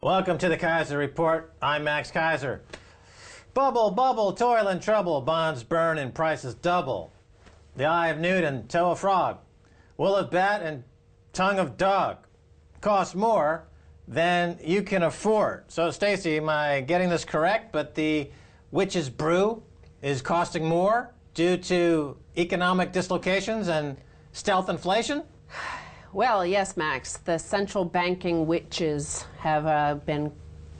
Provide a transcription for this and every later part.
Welcome to the Keiser Report. I'm Max Keiser. Bubble, bubble, toil and trouble, bonds burn and prices double. The eye of newt and toe of frog, wool of bat and tongue of dog cost more than you can afford. So, Stacy, am I getting this correct? But the witch's brew is costing more due to economic dislocations and stealth inflation? Well, yes, Max. The central banking witches have been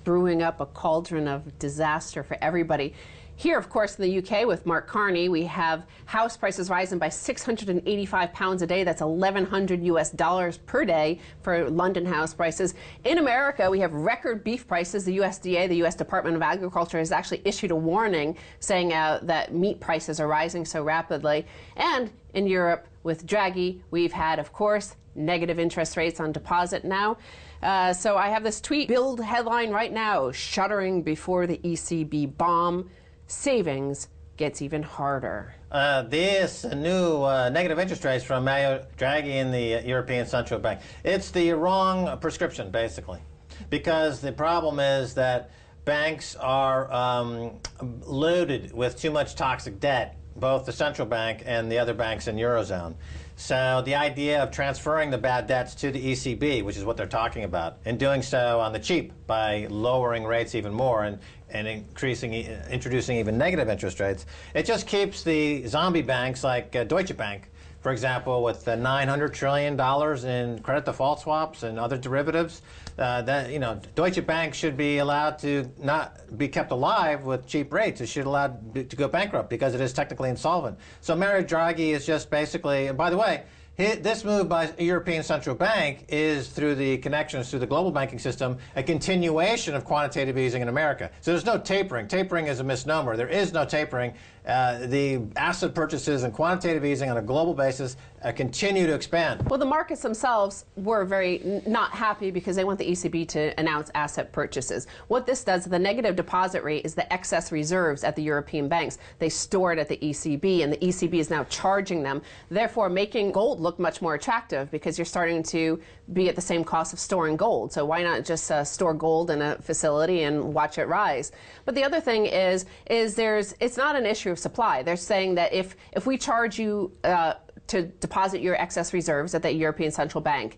brewing up a cauldron of disaster for everybody. Here, of course, in the UK with Mark Carney, we have house prices rising by £685 a day. That's $1,100 US per day for London house prices. In America, we have record beef prices. The USDA, the U.S. Department of Agriculture, has actually issued a warning saying that meat prices are rising so rapidly. And in Europe, with Draghi, we've had, of course, negative interest rates on deposit now. So I have this tweet, Bild headline right now, shuddering before the ECB bomb. Savings gets even harder. This new negative interest rates from Mario Draghi and the European Central Bank. It's the wrong prescription, basically, because the problem is that banks are loaded with too much toxic debt, both the central bank and the other banks in Eurozone. So the idea of transferring the bad debts to the ECB, which is what they're talking about, and doing so on the cheap by lowering rates even more and introducing even negative interest rates, it just keeps the zombie banks like Deutsche Bank, for example, with $900 trillion in credit default swaps and other derivatives. Deutsche Bank should be allowed to not be kept alive with cheap rates. It should be allowed to go bankrupt because it is technically insolvent. So Mario Draghi is just basically, and by the way, this move by the European Central Bank is, through the connections through the global banking system, a continuation of quantitative easing in America. So there's no tapering. Tapering is a misnomer. There is no tapering. The asset purchases and quantitative easing on a global basis continue to expand. Well, the markets themselves were very not happy because they want the ECB to announce asset purchases. What this does, the negative deposit rate, is the excess reserves at the European banks. They store it at the ECB, and the ECB is now charging them, therefore making gold look much more attractive because you're starting to be at the same cost of storing gold. So why not just store gold in a facility and watch it rise? But the other thing is it's not an issue of supply. They're saying that if we charge you to deposit your excess reserves at the European Central Bank,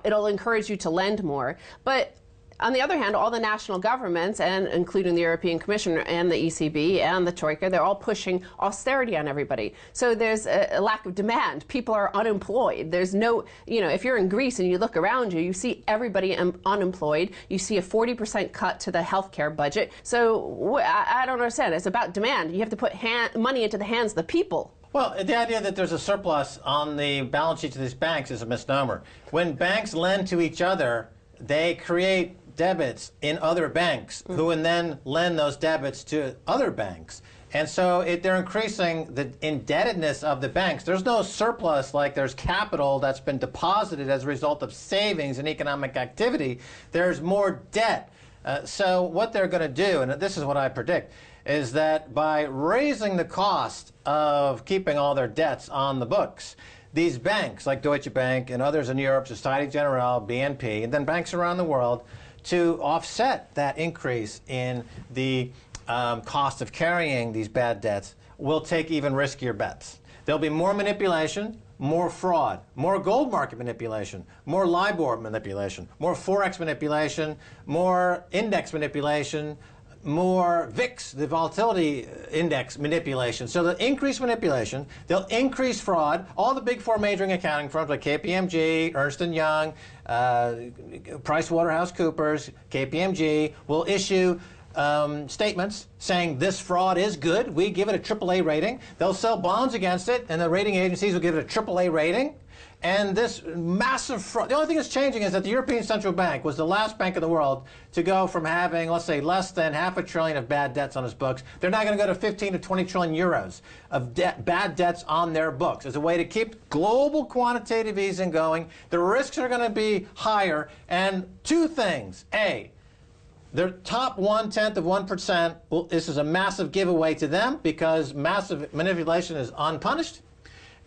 it'll encourage you to lend more. But on the other hand, all the national governments, and including the European Commission and the ECB and the Troika, they're all pushing austerity on everybody. So there's a lack of demand. People are unemployed. There's no, if you're in Greece and you look around you, you see everybody unemployed. You see a 40% cut to the healthcare budget. So I don't understand. It's about demand. You have to put money into the hands of the people. Well, the idea that there's a surplus on the balance sheets of these banks is a misnomer. When banks lend to each other, they create debits in other banks who would then lend those debits to other banks. And so they're increasing the indebtedness of the banks. There's no surplus like there's capital that's been deposited as a result of savings and economic activity. There's more debt. So what they're going to do, and this is what I predict, is that by raising the cost of keeping all their debts on the books, these banks like Deutsche Bank and others in Europe, Societe Generale, BNP, and then banks around the world, to offset that increase in the cost of carrying these bad debts, will take even riskier bets. There'll be more manipulation, more fraud, more gold market manipulation, more LIBOR manipulation, more Forex manipulation, more index manipulation, more VIX, the volatility index manipulation. So they'll increase manipulation, they'll increase fraud. All the big four majoring accounting firms like KPMG, Ernst & Young, PricewaterhouseCoopers, KPMG will issue statements saying this fraud is good. We give it a AAA rating. They'll sell bonds against it, and the rating agencies will give it a AAA rating. And this massive fraud, the only thing that's changing is that the European Central Bank was the last bank in the world to go from having, let's say, less than $500 billion of bad debts on its books. They're now going to go to 15 to 20 trillion euros of bad debts on their books as a way to keep global quantitative easing going. The risks are going to be higher. And two things. A, their top 1/10 of 1%, well, this is a massive giveaway to them because massive manipulation is unpunished.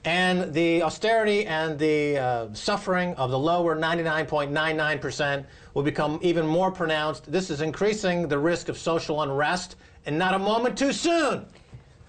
And the austerity and the suffering of the lower 99.99% will become even more pronounced. This is increasing the risk of social unrest, and not a moment too soon.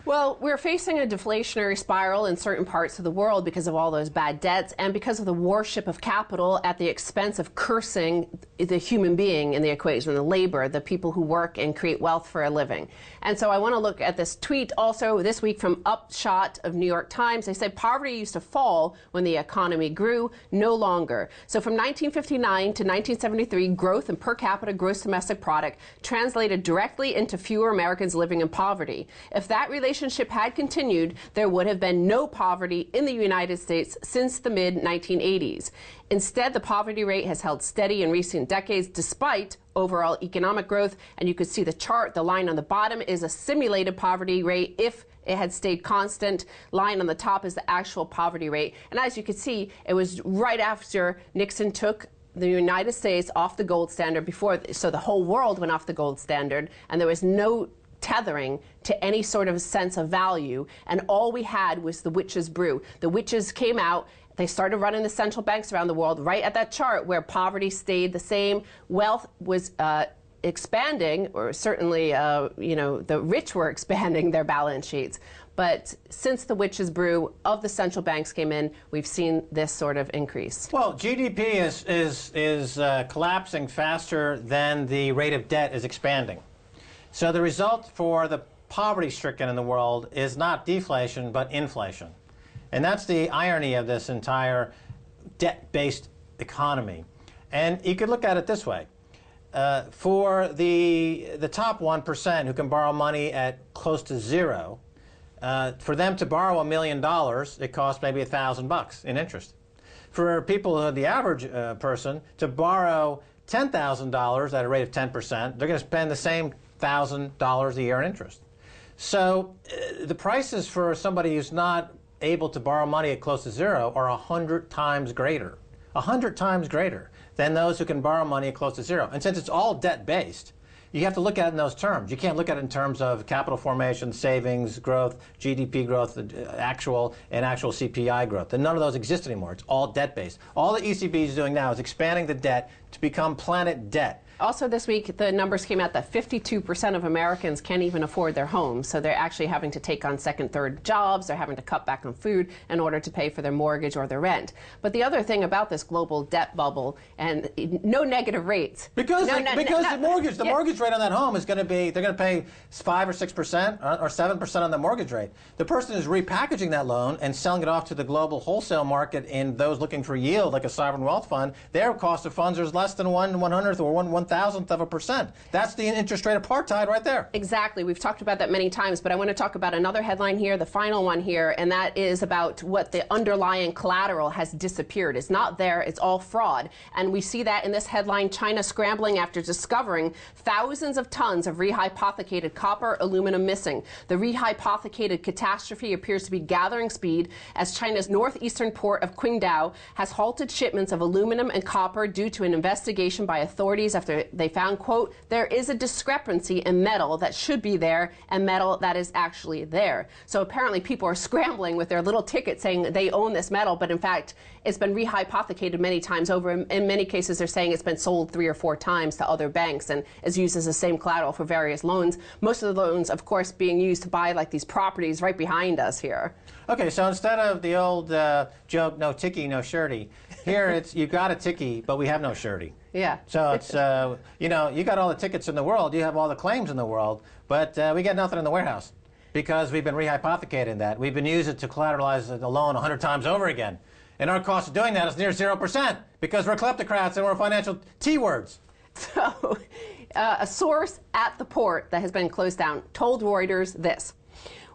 Well, we're facing a deflationary spiral in certain parts of the world because of all those bad debts and because of the worship of capital at the expense of cursing the human being in the equation, the labor, the people who work and create wealth for a living. And so I want to look at this tweet also this week from Upshot of New York Times. They said poverty used to fall when the economy grew, no longer. So from 1959 to 1973, growth in per capita gross domestic product translated directly into fewer Americans living in poverty. If that relationship had continued, there would have been no poverty in the United States since the mid-1980s. Instead, the poverty rate has held steady in recent decades despite overall economic growth. And you could see the chart. The line on the bottom is a simulated poverty rate if it had stayed constant. Line on the top is the actual poverty rate. And as you can see, it was right after Nixon took the United States off the gold standard so the whole world went off the gold standard, and there was no tethering to any sort of sense of value, and all we had was the witch's brew. The witches came out, they started running the central banks around the world right at that chart where poverty stayed the same, wealth was expanding, or certainly, the rich were expanding their balance sheets. But since the witch's brew of the central banks came in, we've seen this sort of increase. Well, GDP is collapsing faster than the rate of debt is expanding. So the result for the poverty-stricken in the world is not deflation, but inflation. And that's the irony of this entire debt-based economy. And you could look at it this way. For the top 1% who can borrow money at close to zero, for them to borrow $1 million, it costs maybe $1,000 in interest. For people, the average person, to borrow $10,000 at a rate of 10%, they're going to spend the same $1,000 a year in interest. So the prices for somebody who's not able to borrow money at close to zero are 100 times greater. 100 times greater than those who can borrow money at close to zero. And since it's all debt-based, you have to look at it in those terms. You can't look at it in terms of capital formation, savings, growth, GDP growth, actual CPI growth. And none of those exist anymore. It's all debt-based. All the ECB is doing now is expanding the debt to become planet debt. Also this week, the numbers came out that 52% of Americans can't even afford their homes. So they're actually having to take on second, third jobs. They're having to cut back on food in order to pay for their mortgage or their rent. But the other thing about this global debt bubble, and no negative rates. Because the mortgage rate on that home is going to be, they're going to pay 5 or 6% or 7% on the mortgage rate. The person is repackaging that loan and selling it off to the global wholesale market, in those looking for yield, like a sovereign wealth fund. Their cost of funds is less than 1/100th or 1/1000th of a percent. That's the interest rate apartheid right there. Exactly. We've talked about that many times, but I want to talk about another headline here, the final one here, and that is about what the underlying collateral has disappeared. It's not there. It's all fraud. And we see that in this headline, China scrambling after discovering thousands of tons of rehypothecated copper, aluminum missing. The rehypothecated catastrophe appears to be gathering speed as China's northeastern port of Qingdao has halted shipments of aluminum and copper due to an investigation by authorities after they found, quote, there is a discrepancy in metal that should be there and metal that is actually there. So apparently people are scrambling with their little ticket saying they own this metal, but in fact it's been rehypothecated many times over. In many cases they're saying it's been sold 3 or 4 times to other banks and is used as the same collateral for various loans. Most of the loans, of course, being used to buy like these properties right behind us here. Okay, so instead of the old joke, no ticky, no shirty, here it's you've got a ticky, but we have no shirty. Yeah. So it's, you got all the tickets in the world, you have all the claims in the world, but we got nothing in the warehouse because we've been rehypothecating that. We've been using it to collateralize the loan 100 times over again. And our cost of doing that is near 0% because we're kleptocrats and we're financial T-words. So a source at the port that has been closed down told Reuters this.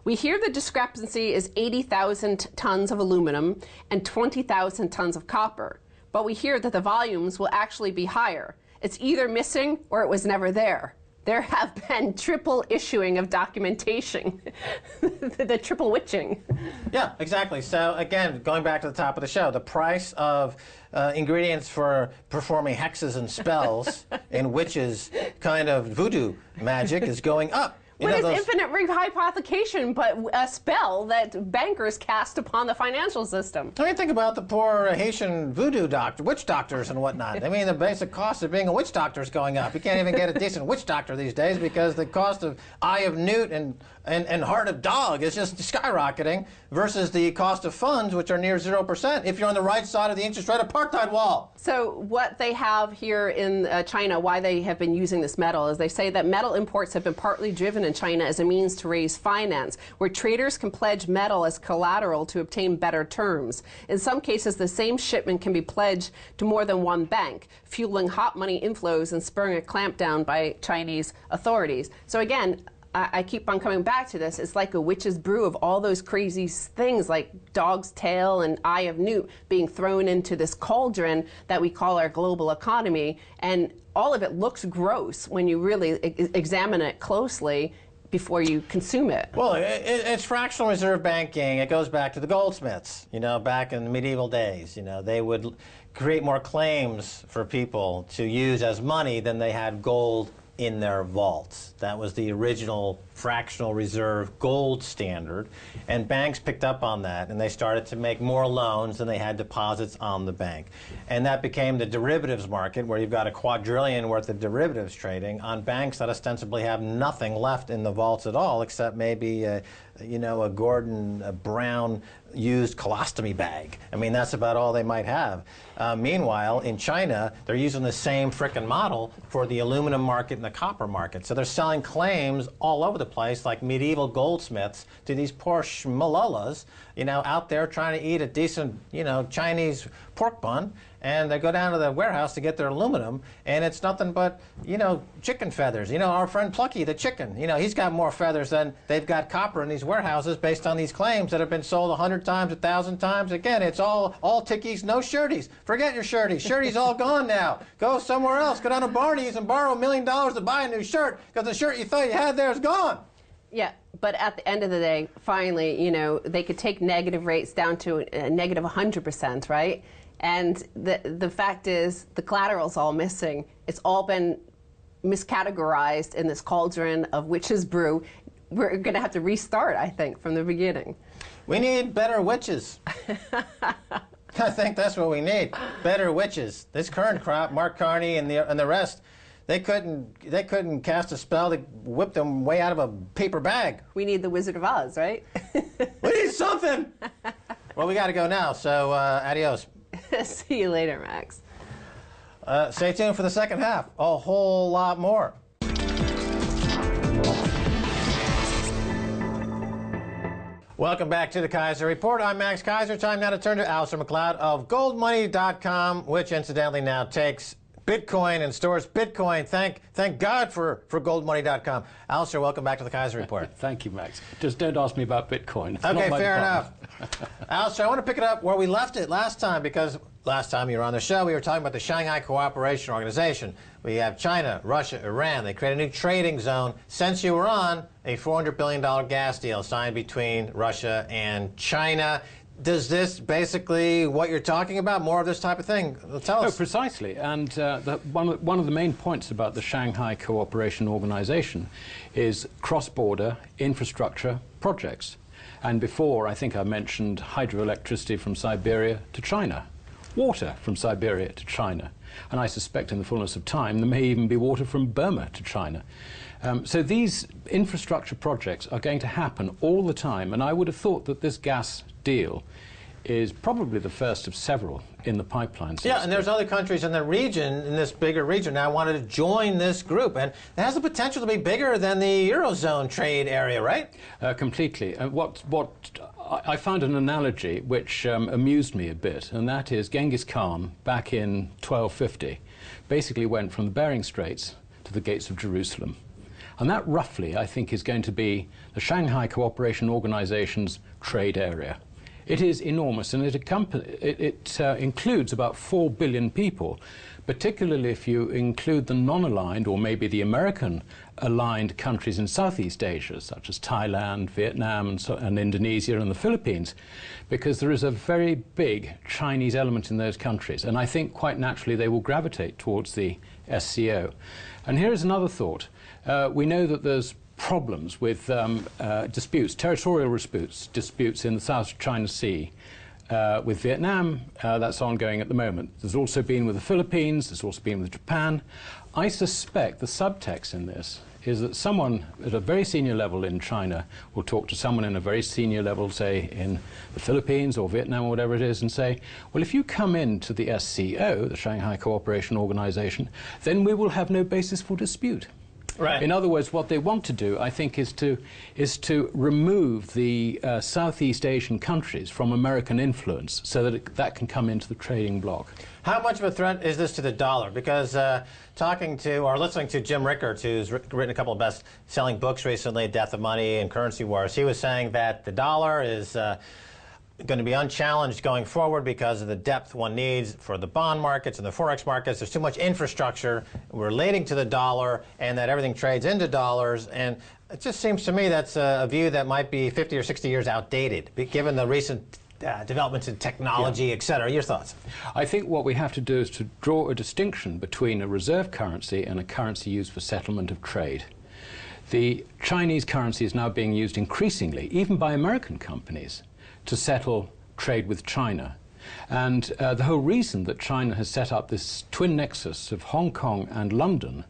We hear the discrepancy is 80,000 tons of aluminum and 20,000 tons of copper. But we hear that the volumes will actually be higher. It's either missing or it was never there. There have been triple issuing of documentation, the triple witching. Yeah, exactly. So again, going back to the top of the show, the price of ingredients for performing hexes and spells and witches kind of voodoo magic is going up. What is infinite rehypothecation but a spell that bankers cast upon the financial system? I mean, think about the poor Haitian voodoo doctor, witch doctors and whatnot. I mean, the basic cost of being a witch doctor is going up. You can't even get a decent witch doctor these days because the cost of eye of newt and heart of dog is just skyrocketing versus the cost of funds, which are near 0% if you're on the right side of the interest rate apartheid wall. So what they have here in China, why they have been using this metal, is they say that metal imports have been partly driven in China as a means to raise finance, where traders can pledge metal as collateral to obtain better terms. In some cases, the same shipment can be pledged to more than one bank, fueling hot money inflows and spurring a clampdown by Chinese authorities. So again, I keep on coming back to this. It's like a witch's brew of all those crazy things like dog's tail and eye of newt being thrown into this cauldron that we call our global economy. And all of it looks gross when you really examine it closely before you consume it. Well, it's fractional reserve banking. It goes back to the goldsmiths, you know, back in the medieval days. You know, they would create more claims for people to use as money than they had gold in their vaults. That was the original fractional reserve gold standard, and banks picked up on that, and they started to make more loans than they had deposits on the bank. And that became the derivatives market, where you've got a quadrillion worth of derivatives trading on banks that ostensibly have nothing left in the vaults at all, except maybe a Gordon Brown used colostomy bag. I mean, that's about all they might have. Meanwhile, in China, they're using the same frickin' model for the aluminum market and the copper market. So they're selling claims all over the place like medieval goldsmiths to these poor schmalolas, you know, out there trying to eat a decent, you know, Chinese pork bun, and they go down to the warehouse to get their aluminum, and it's nothing but, you know, chicken feathers. You know, our friend Plucky, the chicken, you know, he's got more feathers than they've got copper in these warehouses based on these claims that have been sold 100 times, 1,000 times. Again, it's all tickies, no shirties. Forget your shirties. Shirties all gone now. Go somewhere else. Go down to Barney's and borrow $1 million to buy a new shirt because the shirt you thought you had there is gone. Yeah, but at the end of the day, finally, you know, they could take negative rates down to negative 100%, right? And the fact is, the collateral's all missing. It's all been miscategorized in this cauldron of witch's brew. We're going to have to restart, I think, from the beginning. We need better witches. I think that's what we need. Better witches. This current crop, Mark Carney and the rest, they couldn't cast a spell to whip them way out of a paper bag. We need the Wizard of Oz, right? We need something. Well, we got to go now. So adios. See you later, Max. Stay tuned for the second half. A whole lot more. Welcome back to the Keiser Report. I'm Max Keiser. Time now to turn to Alasdair Macleod of goldmoney.com, which incidentally now takes Bitcoin and stores Bitcoin. Thank God for goldmoney.com. Alasdair, welcome back to the Keiser Report. Thank you, Max. Just don't ask me about Bitcoin. It's okay, not fair enough. Alasdair, I want to pick it up where we left it last time, because last time you were on the show, we were talking about the Shanghai Cooperation Organization. We have China, Russia, Iran. They created a new trading zone. Since you were on, a $400 billion gas deal signed between Russia and China. Does this basically what you're talking about? More of this type of thing? Tell us. Oh, precisely. And one of the main points about the Shanghai Cooperation Organization is cross-border infrastructure projects. And before, I think I mentioned hydroelectricity from Siberia to China, water from Siberia to China. And I suspect in the fullness of time, there may even be water from Burma to China. So these infrastructure projects are going to happen all the time. And I would have thought that this gas deal is probably the first of several in the pipeline. Yeah, and there's other countries in the region, in this bigger region, now wanted to join this group. And it has the potential to be bigger than the Eurozone trade area, right? Completely. What I found an analogy which amused me a bit, and that is Genghis Khan, back in 1250, basically went from the Bering Straits to the gates of Jerusalem. And that, roughly, I think, is going to be the Shanghai Cooperation Organization's trade area. It is enormous, and it includes about 4 billion people, particularly if you include the non-aligned, or maybe the American-aligned countries in Southeast Asia, such as Thailand, Vietnam, and Indonesia, and the Philippines, because there is a very big Chinese element in those countries, and I think quite naturally they will gravitate towards the SCO. And here is another thought. We know that there's problems with disputes, territorial disputes in the South China Sea. With Vietnam, that's ongoing at the moment. There's also been with the Philippines, there's also been with Japan. I suspect the subtext in this is that someone at a very senior level in China will talk to someone in a very senior level, say in the Philippines or Vietnam or whatever it is, and say, well, if you come into the SCO, the Shanghai Cooperation Organisation, then we will have no basis for dispute. Right. In other words, what they want to do, I think, is to remove the Southeast Asian countries from American influence so that that can come into the trading bloc. How much of a threat is this to the dollar? Because talking to or listening to Jim Rickards, who's written a couple of best-selling books recently, Death of Money and Currency Wars, he was saying that the dollar is going to be unchallenged going forward because of the depth one needs for the bond markets and the forex markets. There's too much infrastructure relating to the dollar, and that everything trades into dollars. And it just seems to me that's a view that might be 50 or 60 years outdated, given the recent developments in technology, et cetera. Your thoughts? I think what we have to do is to draw a distinction between a reserve currency and a currency used for settlement of trade. The Chinese currency is now being used increasingly, even by American companies, to settle trade with China. And the whole reason that China has set up this twin nexus of Hong Kong and London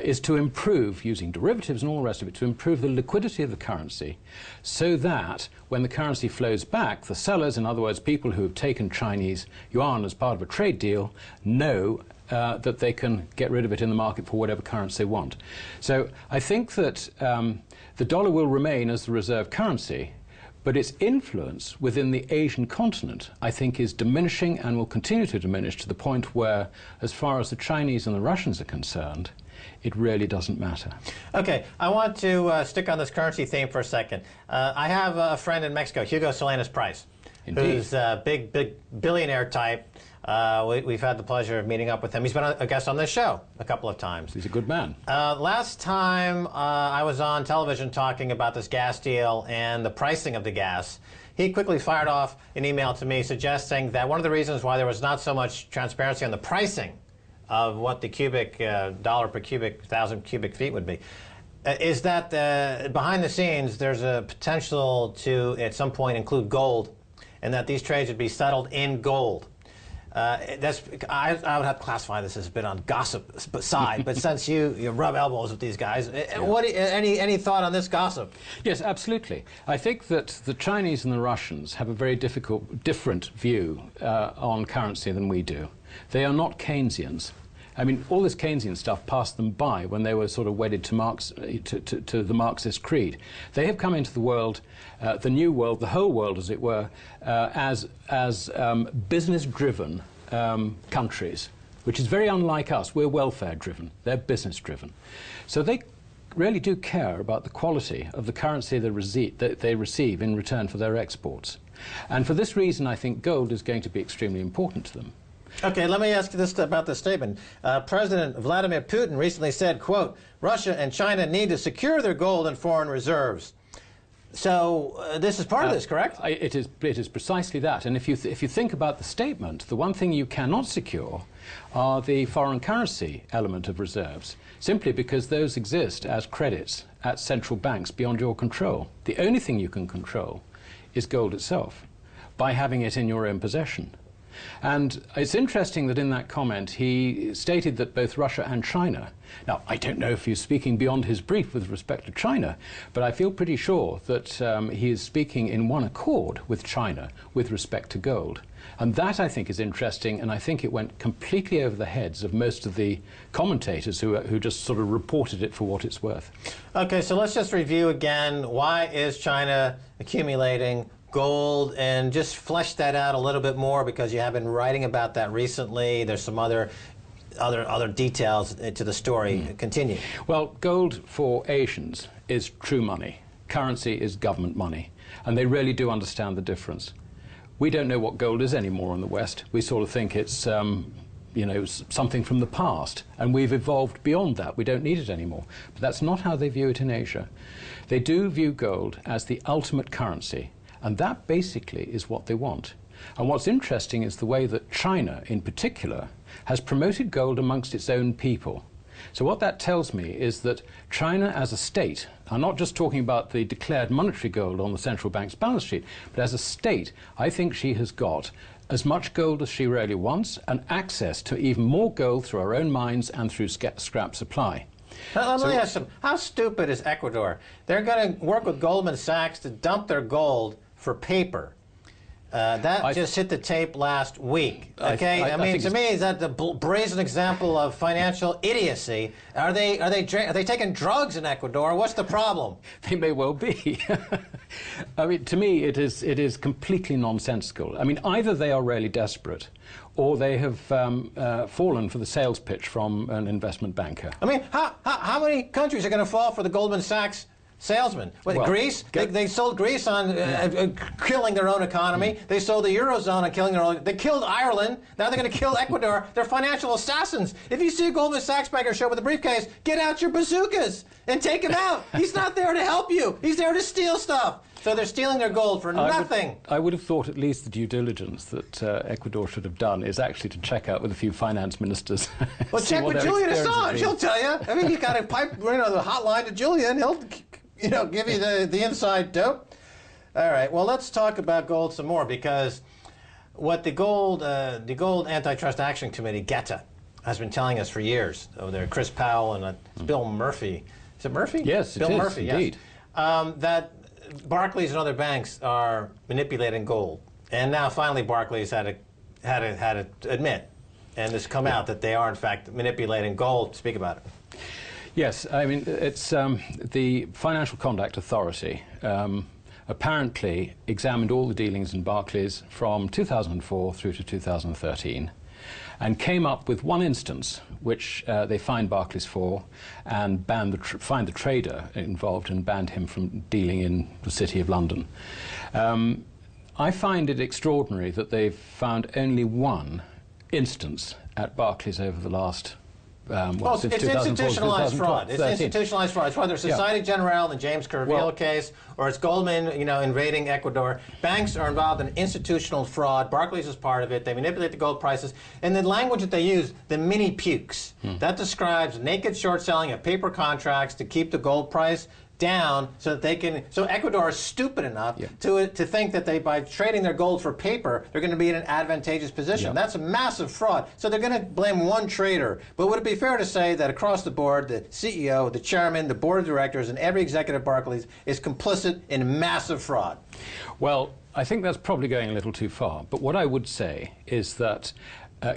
is to improve, using derivatives and all the rest of it, to improve the liquidity of the currency so that when the currency flows back, the sellers, in other words, people who have taken Chinese yuan as part of a trade deal, know that they can get rid of it in the market for whatever currency they want. So I think that the dollar will remain as the reserve currency, but its influence within the Asian continent, I think, is diminishing and will continue to diminish to the point where, as far as the Chinese and the Russians are concerned, it really doesn't matter. Okay, I want to stick on this currency theme for a second. I have a friend in Mexico, Hugo Salinas Price, who's a big billionaire type. We've had the pleasure of meeting up with him. He's been a guest on this show a couple of times. He's a good man. Last time I was on television talking about this gas deal and the pricing of the gas, he quickly fired off an email to me suggesting that one of the reasons why there was not so much transparency on the pricing of what the cubic dollar per cubic 1,000 cubic feet would be is that behind the scenes there's a potential to at some point include gold, and that these trades would be settled in gold. I would have to classify this as a bit on gossip side, but since you rub elbows with these guys, any thought on this gossip? Yes, absolutely. I think that the Chinese and the Russians have a very different view on currency than we do. They are not Keynesians. I mean, all this Keynesian stuff passed them by when they were sort of wedded to the Marxist creed. They have come into the world, the new world, the whole world, as it were, as business-driven countries, which is very unlike us. We're welfare-driven. They're business-driven. So they really do care about the quality of the currency that they receive in return for their exports. And for this reason, I think gold is going to be extremely important to them. Okay, let me ask you this about this statement. President Vladimir Putin recently said, quote, Russia and China need to secure their gold and foreign reserves. So this is part of this, correct? It is precisely that. And if you think about the statement, the one thing you cannot secure are the foreign currency element of reserves, simply because those exist as credits at central banks beyond your control. The only thing you can control is gold itself, by having it in your own possession. And it's interesting that in that comment he stated that both Russia and China, now I don't know if he's speaking beyond his brief with respect to China, but I feel pretty sure that he is speaking in one accord with China with respect to gold. And that, I think, is interesting, and I think it went completely over the heads of most of the commentators who just sort of reported it for what it's worth. Okay, so let's just review again. Why is China accumulating gold, and just flesh that out a little bit more, because you have been writing about that recently. There's some other details to the story. Continue. Well, gold for Asians is true money. Currency is government money, and they really do understand the difference. We don't know what gold is anymore in the West. We sort of think it's you know, something from the past, and we've evolved beyond that. We don't need it anymore. But that's not how they view it in Asia. They do view gold as the ultimate currency, and that basically is what they want. And what's interesting is the way that China, in particular, has promoted gold amongst its own people. So what that tells me is that China as a state, I'm not just talking about the declared monetary gold on the central bank's balance sheet, but as a state, I think she has got as much gold as she really wants and access to even more gold through our own mines and through scrap supply. Let me ask you, how stupid is Ecuador? They're going to work with Goldman Sachs to dump their gold for paper. That just hit the tape last week. Okay, I mean, to me, is that the brazen example of financial idiocy? Are they taking drugs in Ecuador? What's the problem? They may well be. I mean, to me, it is completely nonsensical. I mean, either they are really desperate, or they have fallen for the sales pitch from an investment banker. I mean, how many countries are going to fall for the Goldman Sachs salesman? Well, Greece? They sold Greece on killing their own economy. They sold the Eurozone on killing their own. They killed Ireland. Now they're going to kill Ecuador. They're financial assassins. If you see a Goldman Sachs banker show up with a briefcase, get out your bazookas and take him out. He's not there to help you. He's there to steal stuff. So they're stealing their gold for nothing. I would have thought at least the due diligence that Ecuador should have done is actually to check out with a few finance ministers. Well, check with Julian Assange. He'll tell you. I mean, he's got a pipe, the hotline to Julian. He'll give you the inside dope. All right, well, let's talk about gold some more, because what the Gold Antitrust Action Committee, GETA, has been telling us for years, over there, Chris Powell and Bill Murphy. Is it Murphy? Yes, Bill it is, Murphy, indeed. Yes. That Barclays and other banks are manipulating gold. And now, finally, Barclays had to admit, and it's come out, that they are, in fact, manipulating gold. Speak about it. Yes, I mean, it's the Financial Conduct Authority apparently examined all the dealings in Barclays from 2004 through to 2013 and came up with one instance which they fined Barclays for and fined the trader involved and banned him from dealing in the City of London. I find it extraordinary that they've found only one instance at Barclays over the last it's institutionalized fraud. It's institutionalized fraud. It's whether Societe Generale, the James Carville case, or it's Goldman, invading Ecuador. Banks are involved in institutional fraud. Barclays is part of it. They manipulate the gold prices. And the language that they use, the mini pukes, that describes naked short selling of paper contracts to keep the gold price down so that they can. So Ecuador is stupid enough to think that by trading their gold for paper, they're going to be in an advantageous position. That's a massive fraud. So they're going to blame one trader. But would it be fair to say that across the board, the CEO, the chairman, the board of directors, and every executive at Barclays is complicit in massive fraud? Well, I think that's probably going a little too far. But what I would say is that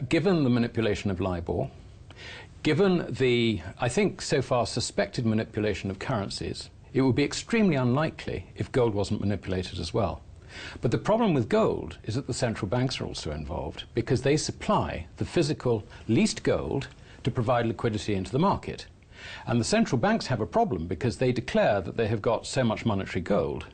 given the manipulation of LIBOR, given the, I think so far, suspected manipulation of currencies, it would be extremely unlikely if gold wasn't manipulated as well. But the problem with gold is that the central banks are also involved, because they supply the physical leased gold to provide liquidity into the market. And the central banks have a problem because they declare that they have got so much monetary gold,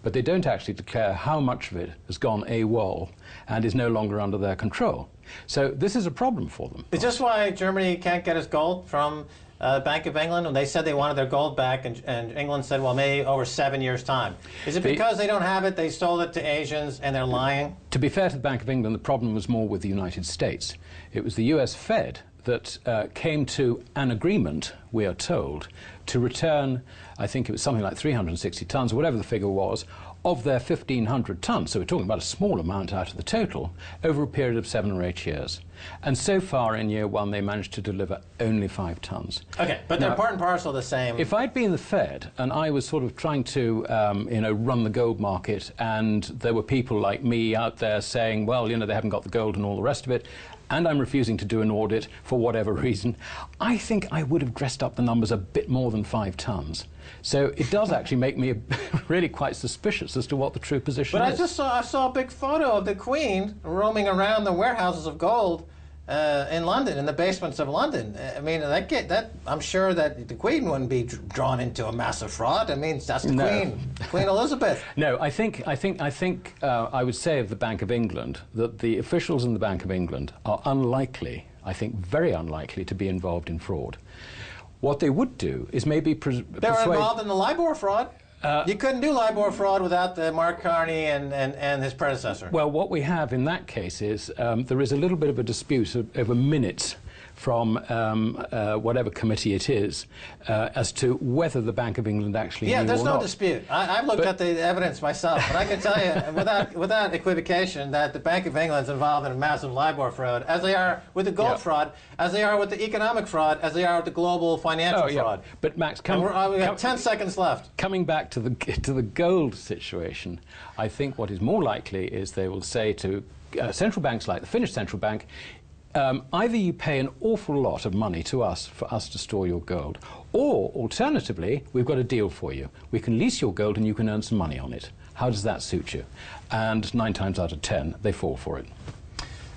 but they don't actually declare how much of it has gone AWOL and is no longer under their control. So this is a problem for them. Is this why Germany can't get its gold from Bank of England? When they said they wanted their gold back, and England said, well, maybe over 7 years' time. Is it because they don't have it, they sold it to Asians, and they're lying? To be fair to the Bank of England, the problem was more with the United States. It was the US Fed that came to an agreement, we are told, to return, I think it was something like 360 tons, or whatever the figure was, of their 1,500 tons, so we're talking about a small amount out of the total, over a period of 7 or 8 years. And so far in year one, they managed to deliver only 5 tons. Okay, but they're part and parcel the same. If I'd been the Fed and I was sort of trying to, run the gold market, and there were people like me out there saying, well, they haven't got the gold and all the rest of it, and I'm refusing to do an audit for whatever reason, I think I would have dressed up the numbers a bit more than 5 tons. So it does actually make me really quite suspicious as to what the true position is. But I saw a big photo of the Queen roaming around the warehouses of gold in London, in the basements of London. I mean, I'm sure that the Queen wouldn't be drawn into a massive fraud. I mean, that's the Queen, Queen Elizabeth. No, I think I would say of the Bank of England that the officials in the Bank of England are unlikely, I think very unlikely, to be involved in fraud. What they would do is maybe They were involved in the LIBOR fraud. You couldn't do LIBOR fraud without Mark Carney and his predecessor. Well, what we have in that case is there is a little bit of a dispute over minutes from whatever committee it is as to whether the Bank of England actually knew or not. Yeah, there's no dispute. I've looked at the evidence myself, and I can tell you without equivocation that the Bank of England's involved in a massive LIBOR fraud, as they are with the gold fraud, as they are with the economic fraud, as they are with the global financial fraud. But Max, we have 10 seconds left. Coming back to the gold situation, I think what is more likely is they will say to central banks like the Finnish central bank, either you pay an awful lot of money to us for us to store your gold, or alternatively, we've got a deal for you. We can lease your gold and you can earn some money on it. How does that suit you? And 9 times out of 10, they fall for it.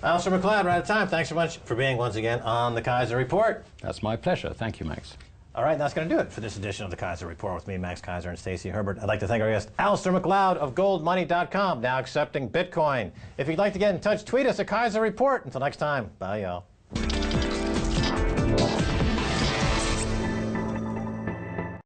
Alasdair Macleod, we're out of time. Thanks so much for being once again on the Keiser Report. That's my pleasure. Thank you, Max. All right, that's going to do it for this edition of the Keiser Report with me, Max Keiser, and Stacy Herbert. I'd like to thank our guest, Alasdair Macleod of goldmoney.com, now accepting Bitcoin. If you'd like to get in touch, tweet us at Keiser Report. Until next time, bye, y'all.